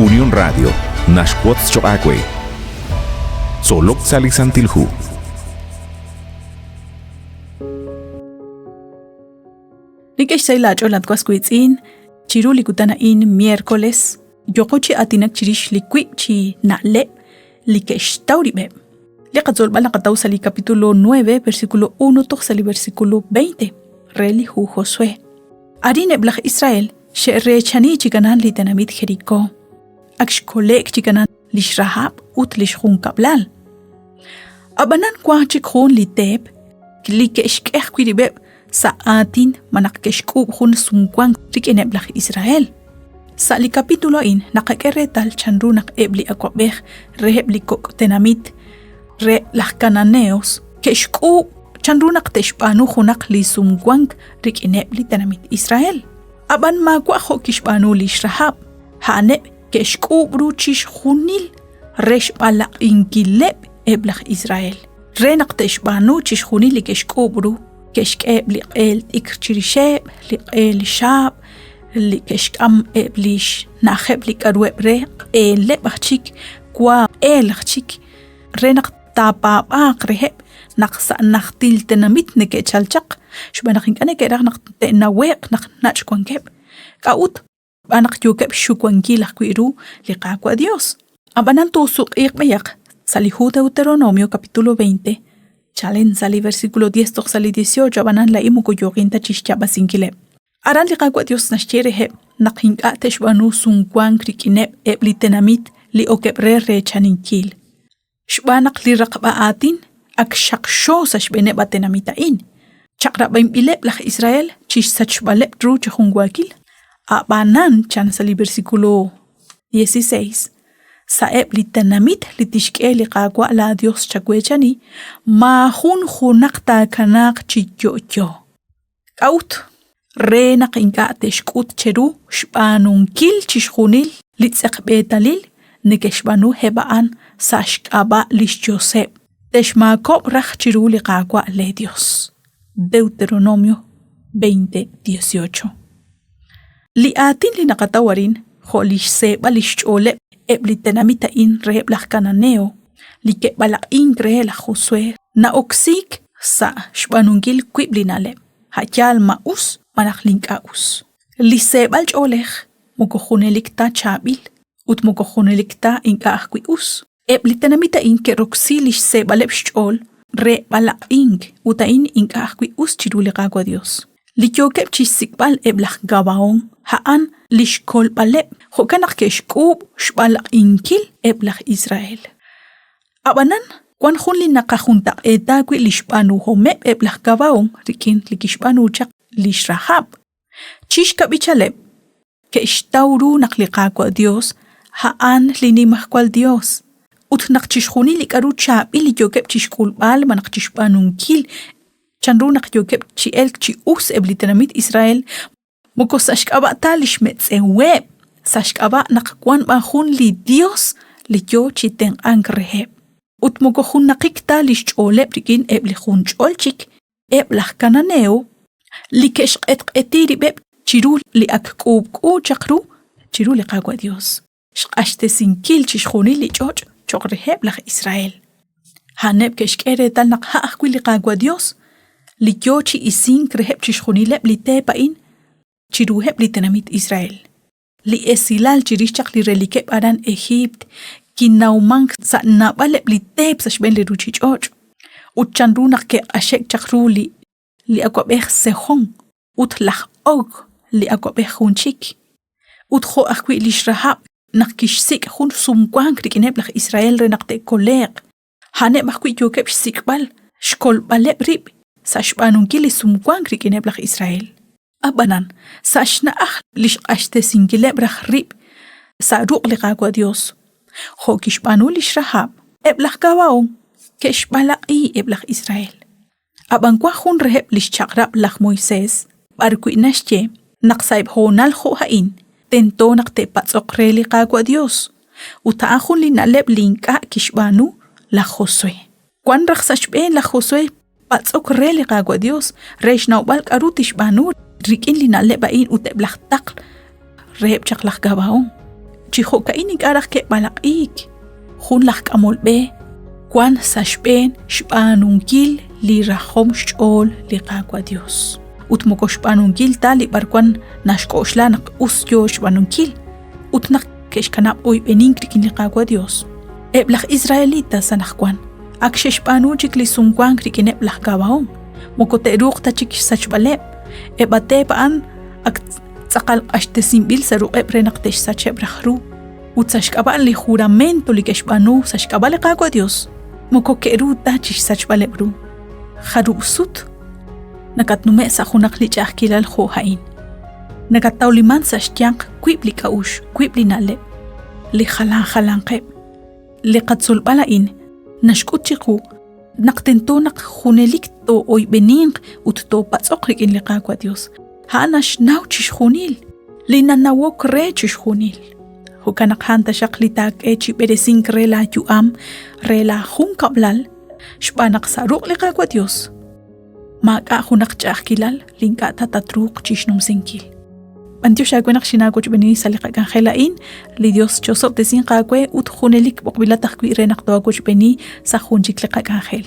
Unión Radio, Nashquots Choacue. Solok Salisantilhu. Nikesh Sailach Olat Quasquitzin, Chiruli Kutana in miércoles, Yokochi Atinak Chirish Liqui Chi Nale, Likesh Tauribe. Liqatzol Balakatausali capítulo 9, versículo 1, Toxali versículo 20. Reli Hu Josué. Arine Blach Israel, Shere Chani Chikanan Litanamit Jericho. Akshkolek Chikanan Lishrahab Ut Lishun Kablal. Abanan Kwa Chikhun Liteb, Likesh Kehquiribeb. Sa atin manakeshkub hun sungkwang rikineb lak Israel. Sa li kapitulo in nakakeretal chanrunak ebli akwabeh reheb li kok tenamit re lak kananeos keshkub chanrunak teshpanu hunak li sungkwang rikineb li tenamit Israel. Aban magwa ho kishpanu li shrahab haneb keshkub ruchish hunil resh balak inkileb eblak Israel. Renak teshpanu chish hunil li keshkub ru كشكاب لقيل إكرتشريشاب لقيل شاب اللي كشكام إبليش ناخب لك أرواب ريق إل بحشيك كوا إل خشيك رينق تاباب رهب نقص نختيل تنميت نكتشالجق شو بنخين أنا كده نقطنا ويق نقناش كونكب كأوت أنا كيوكب شو كونكي لخويرو لقاكوا ديوس أبنا توسوق إيق ميق ساليهو Deuteronomio capítulo 20 Chalen sali versículo 10 toq sali 18 abanan la imu ko yoginta chichaba sinkile. Aran li qagwa Dios nashcherehe naqhinqa teshbanu sungkwang krikineb eblitenamit li okebre re chaninkil. Shbanaq li raqba atin ak shaqsho sashbene batenamitain. Chaqra baim ileb la Israel chish sachbaleb dru chungwakil. Abanan chan sali versículo 16 Saeb li tenamit li tishke li qagwa la Dios chakwechani ma hunak ta kanak chiyoyo. Kaut re naqinka teshkut cheru shbanun kil chishunil li tsaqbetalil nikeshbanu hebaan sashkaba lishjoseb. Teshmakob raj chiru li qagwa le Dios. Deuteronomio 20:18. Li atin li naqatawarin holish seba lishcholeb eblitenamita in reheb lak kananeo li ke balak ingre la Josué na oksik sa shbanungil kwiblinale hachal maus manak linkaus li sebal olech mokohunelik ta chabil ut mokohunelik ta inka akwius eblitenamita in ke roksilish sebaleb shol re balak ing utain inka akwius chiruli qagwa Dios li kyokeb chisikbal eblak gabaon haan lishkol baleb Hokanak keshkub shbalak inkil eblak Israel. Abanan, kwan hunli nakahuntak etagwi lishpanu homeb eblak gabaong rikin likishpanu chak lishrahab. Chish kabichaleb, keshtauru naklikakwa Dios, haan linimahkwal Dios. Ut nakchishhuni likaru chabi li yokeb chishkulbal manakchishpanung kil, chanru nakyokeb chi elk chi us eblitenamit Israel, mokosashkaba talishmetze web. Sashkaba nakakwan bahun li Dios li yo chiten angreheb. Utmokohun nakikta li shcholeb rikin ebli hun cholchik eblak kananeo li kesh etiribeb chiru li akkubku chakru chiru li qagwa Dios. Shqashte sinkil chishhuni li choch chogreheb lak Israel. Haneb keshkere tal nakha akwi li qagwa Dios li yo chi isin kreheb chishhuni leb li tepain chiru heb li tenamit Israel. Li esilal chirishak li relikeb aran Egypt kinauman sa nabaleb li teb sashben li ruchichoch uchanrunak ke ashek chakru li akwabeh sehon ut lach og li akwabeh hunchik ut kho akwi li shrahab nakishsik hun sumkwang rikineb lach Israel renakte kolek haneb akwi yokeb sikbal shkol baleb rib sashbanun kili sumkwang rikineb lach Israel Abanan, sashna lish ashte singileb rib sa ruq li qagwa Dios. Ho kishpanu lish rahab, eblak gawaong, keshbalak eblak Israel. Aban kwa hun reheb lish chakrab lak Moises, barku inashye, naksaib honal ho hain, tento nakte patsokre li qagwa Dios. Utaahun li naleb linka kishpanu la Josué. Kwan raksashbe la Josué patsokre li qagwa Dios, reish naubal karutish banu, rikin li naleba in uteblak tak reheb chaklak gabaong chiho kaini karak ke balakik hun lak amolbe kwan sashben shpanungil li rahom shol li qaqwa Dios utmoko shpanungil tali barkwan nashkoshlan usyo shpanungil utnak keshkanap oy benin krikin li qaqwa Dios eblak Israelita sanakwan aksheshpanu chikli sungkwan krikin eblak gawaon moko teruk tachik sachbalep ebate paan ak tsakal qashtesimbil saruq ebrenaqtesh sachebrahru utsashkaba li juramento li keshpanu sashkaba li qaqwa Dios moko keru tachish sachbalebru kharubsut nakatnume sa khunak li chahkilal khohain nakatawliman sashtianq kwibli kaush kwibli nale li khalanqeb li qatsulbalain nashkutchiqu naqtentonak khunelik to oy beninq utto patsoqrik in li qaqwa Dios hanash nauchish khunil linanawok rechish khunil hukanak hanta shaqlitak echi beresink rela yuam rela hunkablal shpanak saruq li qaqwa Dios maka hunak chahkilal linka tatatruq chishnum sinkil Antio shagwenak shinagoch beni saliqakan khelain li Dios chosop desin qaqwe ut khunelik boqbilatak kwi renak tawagoch beni sa khunjik liqakan khel